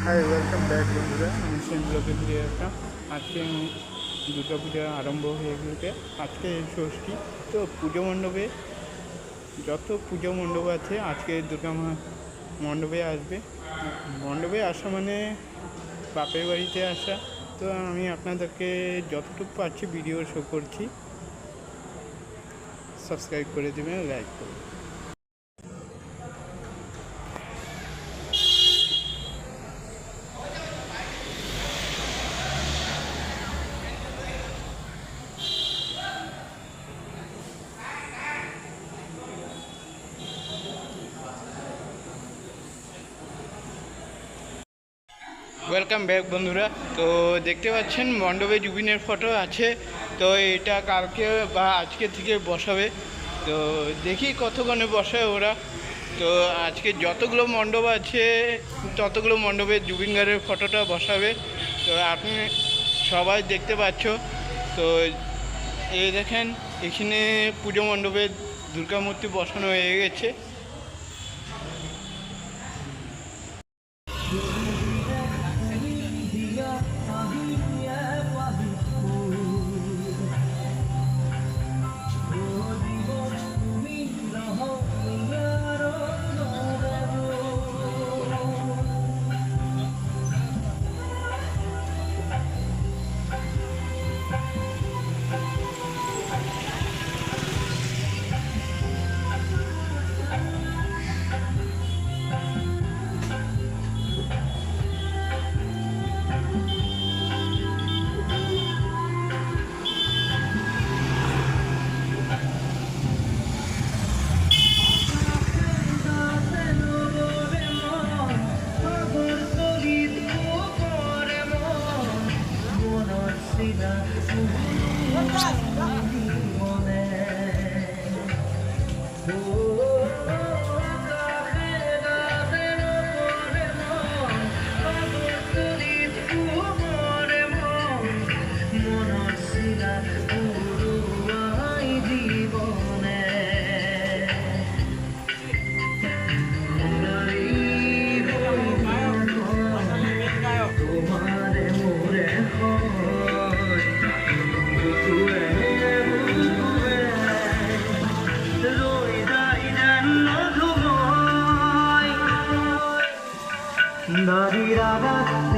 High, welcome back বন্ধুরা। আমি same ব্লগে ফিরে আসলাম। আজকে দুর্গা পূজা আরম্ভ হয়ে গেছে। আজকে ষষ্ঠী, তো পুজো মণ্ডপে যত পুজো মণ্ডপ আছে আজকে দুর্গা মণ্ডপে আসবে। মণ্ডপে আসা মানে বাপের বাড়িতে আসা। তো আমি আপনাদেরকে যতটুকু পারছি ভিডিও শো করছি। সাবস্ক্রাইব করে দেবেন, লাইক করবেন। ওয়েলকাম ব্যাক বন্ধুরা। তো দেখতে পাচ্ছেন মণ্ডপে জুবিনের ফটো আছে। তো এটা কালকে বা আজকে থেকে বসাবে। তো দেখি কতক্ষণে বসায় ওরা। তো আজকে যতগুলো মণ্ডপ আছে ততগুলো মণ্ডপে জুবিন গার্গের ফটোটা বসাবে। তো আপনি সবাই দেখতে পাচ্ছ। তো এই দেখেন এখানে পুজো মণ্ডপে দুর্গা মূর্তি বসানো হয়ে গেছে। Da di da da